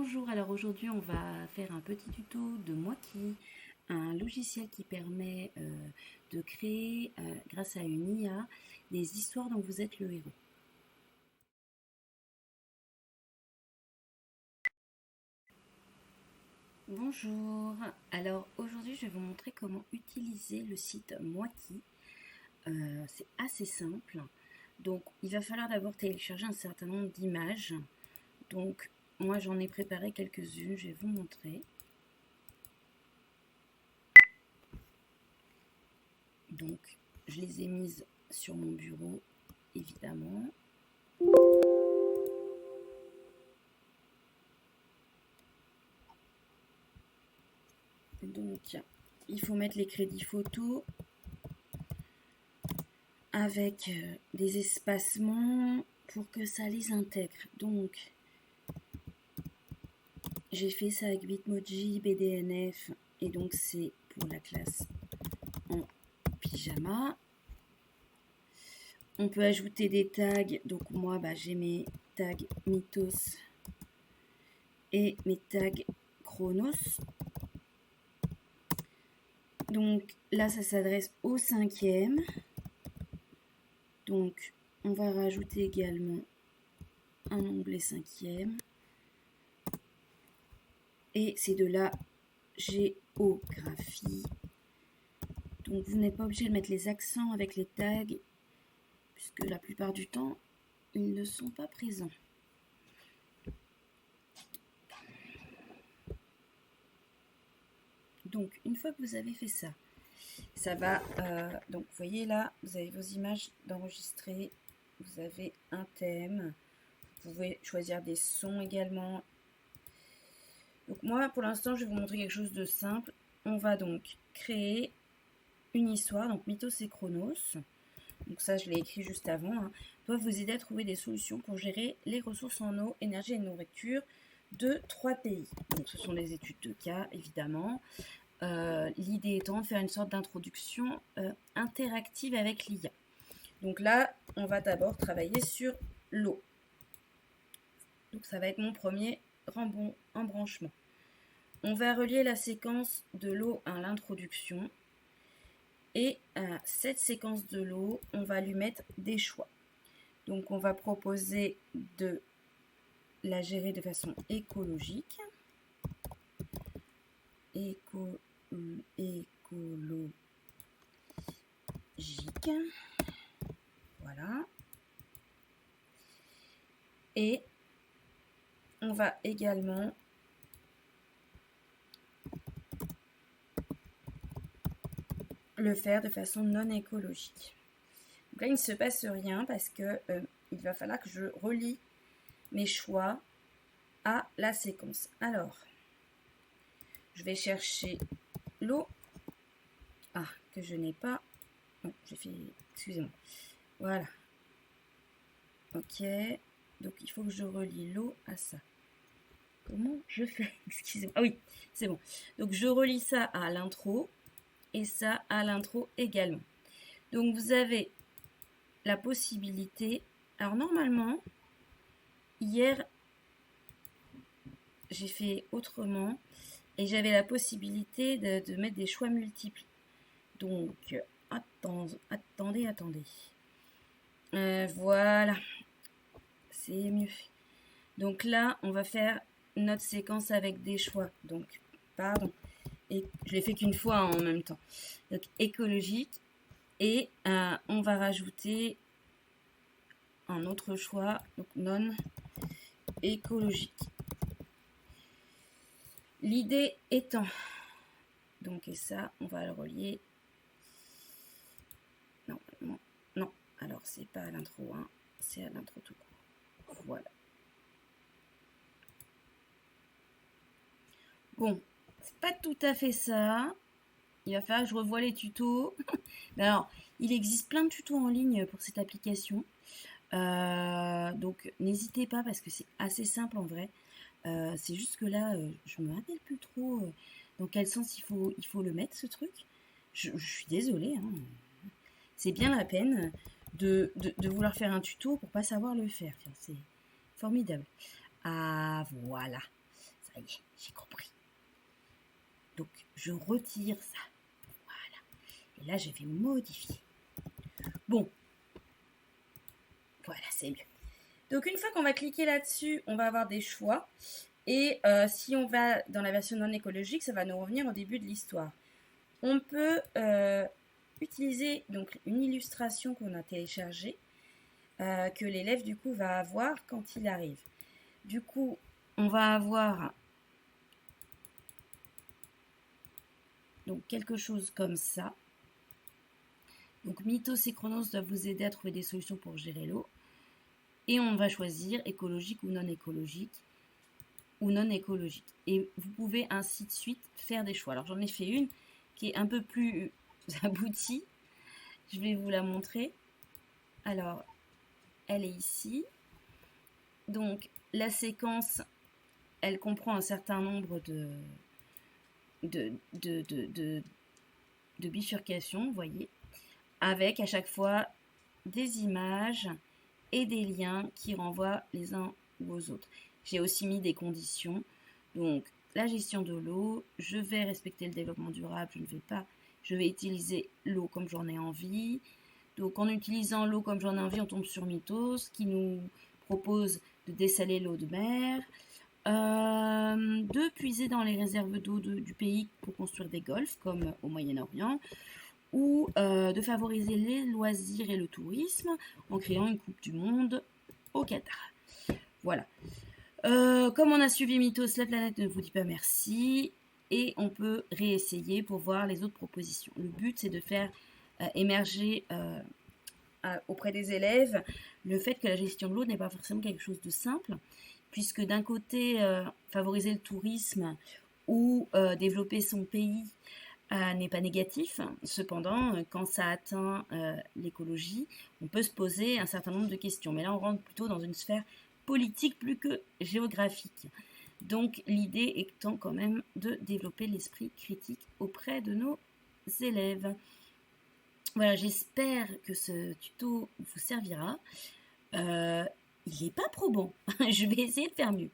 Bonjour, alors aujourd'hui on va faire un petit tuto de Moiki, un logiciel qui permet de créer, grâce à une IA, des histoires dont vous êtes le héros. Bonjour, alors aujourd'hui je vais vous montrer comment utiliser le site Moiki. C'est assez simple, donc il va falloir d'abord télécharger un certain nombre d'images. Donc moi j'en ai préparé quelques-unes, je vais vous montrer. Donc, je les ai mises sur mon bureau, évidemment. Donc, il faut mettre les crédits photos avec des espacements pour que ça les intègre. Donc, j'ai fait ça avec Bitmoji, BDNF, et donc c'est pour la classe en pyjama. On peut ajouter des tags, donc moi j'ai mes tags Mythos et mes tags Chronos. Donc là, ça s'adresse au 5e. Donc, on va rajouter également un onglet 5e. Et c'est de la géographie. Donc, vous n'êtes pas obligé de mettre les accents avec les tags, puisque la plupart du temps, ils ne sont pas présents. Donc, une fois que vous avez fait ça, ça va, donc vous voyez là, vous avez vos images d'enregistrer, vous avez un thème, vous pouvez choisir des sons également. Donc moi, pour l'instant, je vais vous montrer quelque chose de simple. On va donc créer une histoire, donc Mythos et Chronos. Donc ça, je l'ai écrit juste avant, hein, doivent vous aider à trouver des solutions pour gérer les ressources en eau, énergie et nourriture de 3 pays. Donc ce sont des études de cas, évidemment. L'idée étant de faire une sorte d'introduction interactive avec l'IA. Donc là, on va d'abord travailler sur l'eau. Donc ça va être mon premier embranchement. On va relier la séquence de l'eau à l'introduction. Et à cette séquence de l'eau, on va lui mettre des choix. Donc on va proposer de la gérer de façon écologique. Écologique. Voilà. Et on va également le faire de façon non écologique. Donc là, il ne se passe rien parce que il va falloir que je relie mes choix à la séquence. Alors, je vais chercher l'eau. Ah, que je n'ai pas. Non, j'ai fait. Excusez-moi. Voilà. Ok. Donc, il faut que je relie l'eau à ça. Comment je fais? Excusez-moi. Ah oui, c'est bon. Donc, je relie ça à l'intro et ça à l'intro également. Donc, vous avez la possibilité. Alors, normalement, hier, j'ai fait autrement et j'avais la possibilité de mettre des choix multiples. Donc, attendez. Voilà, c'est mieux. Donc là, on va faire notre séquence avec des choix. Donc, pardon, et je l'ai fait qu'une fois en même temps. Donc, écologique. Et on va rajouter un autre choix, donc non écologique. L'idée étant, donc et ça, on va le relier. Non, alors c'est pas à l'intro, hein, c'est à l'intro tout court. Voilà. Bon, c'est pas tout à fait ça. Il va falloir que je revoie les tutos. Alors, il existe plein de tutos en ligne pour cette application. Donc, n'hésitez pas parce que c'est assez simple en vrai. C'est juste que là, je me rappelle plus trop dans quel sens il faut le mettre, ce truc. Je suis désolée. Hein. C'est bien la peine de vouloir faire un tuto pour pas savoir le faire. C'est formidable. Ah, voilà. Ça y est, j'ai compris. Donc, je retire ça. Voilà. Et là, je vais modifier. Bon. Voilà, c'est mieux. Donc, une fois qu'on va cliquer là-dessus, on va avoir des choix. Et si on va dans la version non écologique, ça va nous revenir au début de l'histoire. On peut utiliser donc une illustration qu'on a téléchargée, que l'élève du coup va avoir quand il arrive. Du coup, on va avoir donc quelque chose comme ça. Donc Mythos et Chronos doivent vous aider à trouver des solutions pour gérer l'eau. Et on va choisir écologique ou non écologique. Et vous pouvez ainsi de suite faire des choix. Alors j'en ai fait une qui est un peu plus aboutie. Je vais vous la montrer. Alors, elle est ici. Donc la séquence, elle comprend un certain nombre de bifurcations, vous voyez, avec à chaque fois des images et des liens qui renvoient les uns aux autres. J'ai aussi mis des conditions. Donc, la gestion de l'eau, je vais respecter le développement durable, je vais utiliser l'eau comme j'en ai envie. Donc, en utilisant l'eau comme j'en ai envie, on tombe sur Mythos qui nous propose de dessaler l'eau de mer, de puiser dans les réserves d'eau du pays pour construire des golfs, comme au Moyen-Orient, ou de favoriser les loisirs et le tourisme en créant une Coupe du Monde au Qatar. Voilà. Comme on a suivi Mythos, la planète ne vous dit pas merci, et on peut réessayer pour voir les autres propositions. Le but, c'est de faire émerger auprès des élèves le fait que la gestion de l'eau n'est pas forcément quelque chose de simple, puisque d'un côté, favoriser le tourisme ou développer son pays n'est pas négatif. Cependant, quand ça atteint l'écologie, on peut se poser un certain nombre de questions. Mais là, on rentre plutôt dans une sphère politique plus que géographique. Donc, l'idée étant quand même de développer l'esprit critique auprès de nos élèves. Voilà, j'espère que ce tuto vous servira. Il n'est pas probant. Je vais essayer de faire mieux.